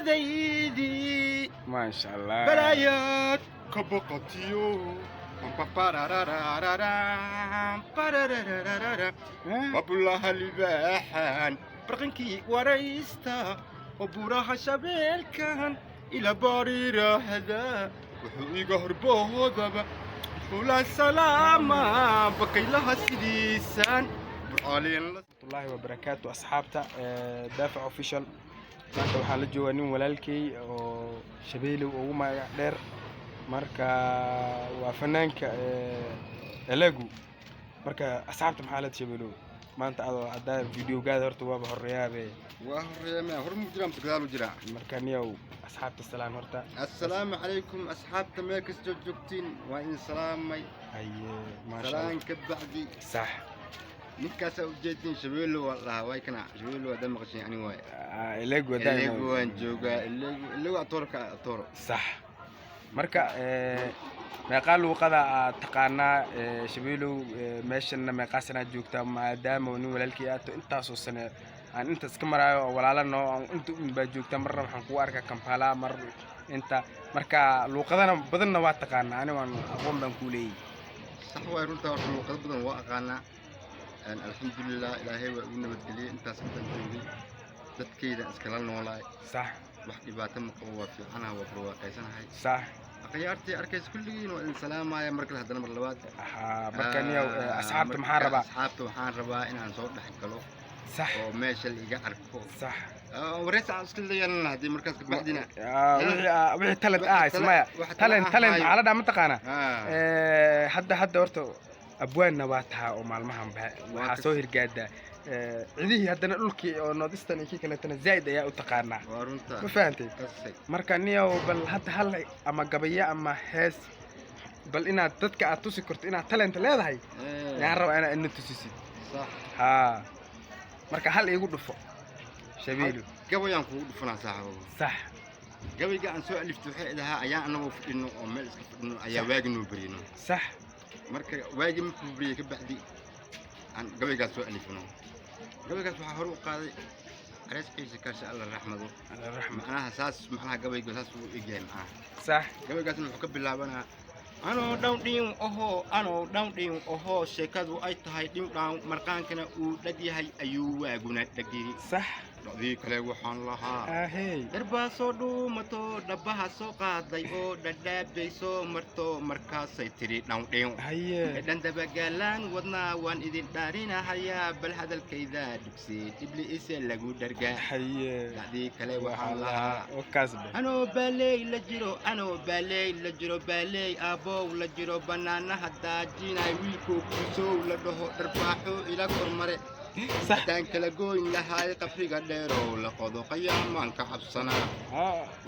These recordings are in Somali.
نديدي ما شاء الله بلايات كبقتيو وبلها الباحان برقنكي وريستا وبوراها شبيل كان إلى باريرا هذا وحويقه هربوه ذبا ولا سلامة بقي لها سيديسان ورحمة الله وبركاته أصحابتا دافع أوفيشال maanta waxaan la joogaa nin walaalkay oo shabeelow ugu magac dheer marka waa fanaanka Elegu marka asxaabta maxaa la shabeelow maanta adoo adaa videogaada horta waaba horeeyaabe waa horeeyay hor mu jiraan gadaal u jiraa marka niyow asxaabta salaam horta assalaamu calaykum asxaabta meel kasta joogtiin waa in salaamay aye ma sha Allah salaanka bacdi sax ninkaas u jeedin shabeelow wallahi way kana shabeelow wada maqashay ani way Elegu waan joogaa Elegu atorka atoro sax marka meeqa luuqada taqaanaa shabeelow meeshana meeqa sana joogtaa maadaama nin walaalkii aad intaas oo sano aan intaas ka maraayo walaalano inta baa joogtaa marna waxaan ku arkaa Kampala mar inta marka luuqadana badanna waa taqaanaa ani waan aqoon baan ku leeyahay sax way runtaa luuqad badan waa aqaanaa alxamdulillah ilaahay waa ugu nabadgeliyay intaas inta joogay dadkayda iskala noolaay sax wax dhibaato ma qabo waa fiicanahay waa barwaaqaysanahay sax akhyaartii arkays kulligiin waa in salaamaya markale haddana mar labaad marka niyow asxaabta maxaan rabaa asxaabta waxaan rabaa inaan soo dhex galo sax oo meesha la iga arko sax wareysa aan iska leeyahay haddii markaas ka bacdina wixii talent ismaya talent xaaladda ma taqaana hadda horta abwaanna waa tahaa oo maalmahan waxaa soo hirgaada cidihii haddana dhulkii oo Northeastern iyo kaleetana zaid ayaa u taqaanaa ma fahantay marka niyow bal hadda hal ama gabaya ama hees bal inaad dadka aad tusi karto inaad talent leedahay yaan rabaa inaad tusisid sax ha marka hal igu dhufo shabeelow gabayaan kugu dhufanaa saaxiibo sax gabayga aan soo alifto waxay ahaa ayaan anagu fadhino oo meel iska fadhino ayaa waagi noo barino sax marka waagi ma kubriye ka bacdi aan gabaygaas soo alifno gabaygaas waxaa hor u qaaday arees ciise kaasha Allah raxmado macnaha saas macnaha gabayga saas uu egyahay macnaha sax gabaygaasna wuxuu ka bilaabanaa anoo down dhiin oho sheekadu ay tahay dhin dhaan marqaankana uu dhag yahay ayuu waaguna dhagiri sax dhacdii kale waxaan lahaa ahey darbaa soo dhuumato dhabaha soo qaaday oo dhadhaabay soo marto markaasay tiri down dhiin haye dhan dabagaalaan wadnaa waan idin dhaarinahayaa bal hadalkayda dhugsi dibli ise lagu dhargaa haye dhacdii kale waxaan lahaa wakaasba anoo baaley la jiro baaley aabow la jiro banaanaha daajinay wiilkoo kusow la dhaho dharbaaxo ila kormare haddaan kala gooyn lahaay qabriga dheerow la qodo qayaamaan ka cabsanaa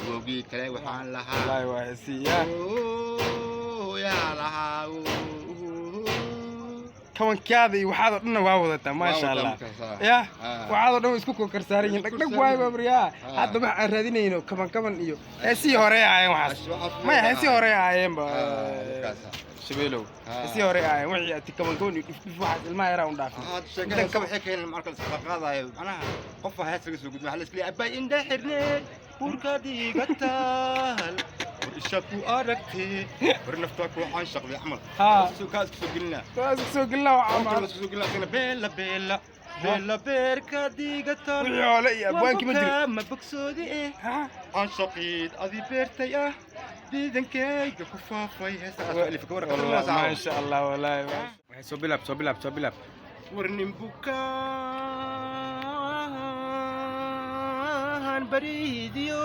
woogii kale waxaan lahaa yaa lahaa kabankaada iyo waxaad oo dhan waa wadataa ma sha Allah ya waxaad oo dhan isku kokarsaaran yihiin dhagdhag waay babriya hadda wax aan raadinayno kaban iyo heesii hore aayeen waxaas ma heesii hore aayeen ba shabeelow heesii hore aayeen wixii aad kaban iyo dhif waxaad ilmaha yaraa u dhaafay sheekadan ka waxay keenay marka la qaadayo macnaha qof heesaga soo gudbay hal iskii abay indha xirnee burkadii gataal ishatu aragti barnafta ku aan shaqli amal kaas soo gelina bella berkadii gataal wixii iyo abwaanki ma jiro ma bogsoodi aan shaqid adi beertay diidankayga ku faafay heesaas alif ka warqad ma sha Allah wallahi waxay soo bilab warnin bukaan bariidiyo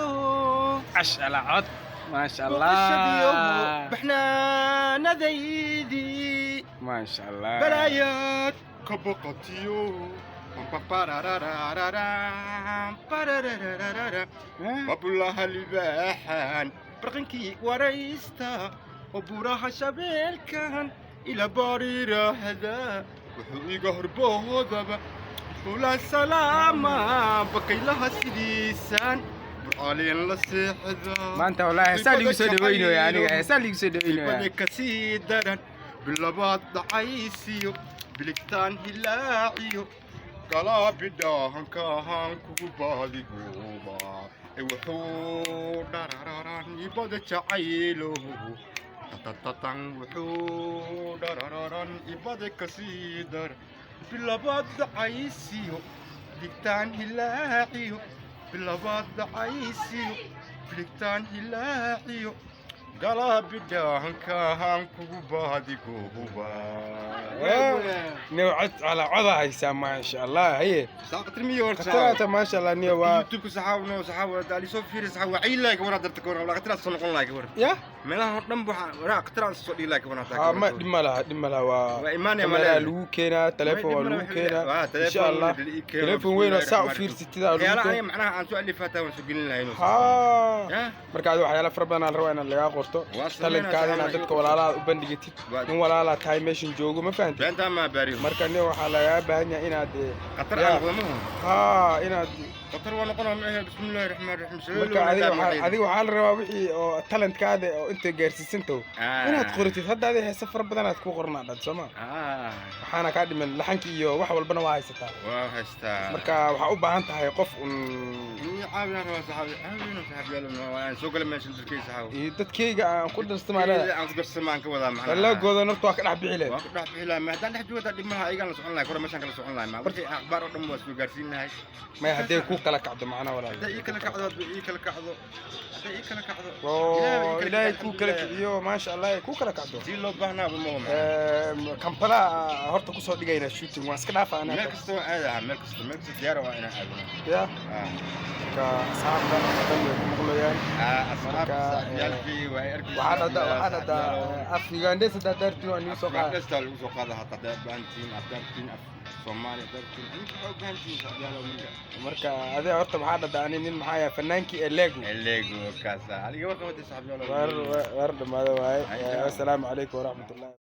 ash'ala cod ما شاء الله بحنا نذيدي ما شاء الله بلايات كبقتيو وبلها الباحان برقنكي وريستا وبوراها شبيل كان إلى باريرا هذا وحويقه هربوه ذبا ولا سلامة بقي لها سيديسان ما انت والله هسه اللي يسوي دوينه يعني هسه اللي يسوي دوينه بدك كسيدرا باللبات ضعيسيو بلكتان هلاعيو قلاب داهن كاهن كوبالي قوبا wuxuu dharararaan ibada jacaylo tatatan wuxuu dharararaan ibada kasii dar bilabaad dacaysiyo digtaan hilaaciyo bilabaad dacaysiyo digtaan hilaaciyo galabidhaankahaan kugu baadigooba نوعت على عضها ما شاء الله هي ساقط الميور قطرات ما شاء الله نيوا يوتيوب صحابنا وصحاب دالي سو فير صحاب وعي لايك ورا درتك ورا قطرات سنقون لايك ورا يا ملا دم ورا قطرات سو دي لايك ورا تاك ما دم لها وايمان يا ملا لو كينا تليفون لو كينا ان شاء الله تليفون وين ساعه فير 60 يا انا معناها ان سؤال فاتا وسجلنا لها ها markaad waxyaalo fara badan aan rabaa laga qorto talankaadina dadka walaalaha u bandhigtid in walaalaha tahay meeshan joogo ma fahanti beenta ma baariyo marka nin waxa laga baahan yahay inaad qatar aan wadamo inaad qatar waa noqonaa ma bismillaahir rahmaanir rahiim marka adiga waxa la rabaa wixii oo talentkaada oo inta gaarsiisanto inaad qoratid hadda adiga heesa fara badan aad ku qornaadad Soomaa waxaana ka dhiman laxankii iyo wax walbana waa haysataa marka waxa u baahan tahay qof عابنا صاحبي عابنا صاحبي يلا سوق لما نشد الكيس حاول dadkayga aan ku darsamaa aan ku darsamaan ka wada macna la goodo norto ka dhax bixilay waa ka dhax bixilay ma hadaan dhax jooda dhimaha ayaga la socon lahay kor meeshan kala socon lahay ma wixii akhbaar oo dhan waa soo gaarsiinahay ma hadee ku kala kacdo macna walaal hadee kala kacdo hadee kala kacdo ilaahay ku kala kiciyo ma sha Allah ku kala kacdo si loo baahnaa Kampala horta ku soo dhigayna shooting waa iska dhaafaa ana meel kasta aadaha meel kasta diyaar waa inaan aadno ya ka saabta maqlayaan asxaabta yalfi waa ergi waxaan hada Afghanistan sida dartii waa niyo soo qaad kasta lagu soo qaada hatta baantiin afdartiin Soomaaliya dartiin inta oo baantiin saadiyalo marka adee horta maxaa dhadaan nin maxaa yahay fanaankii Lego kaasa aliga warqabada saxaabiyalo war dhamaado waay assalaamu calaykum wa rahmatullahi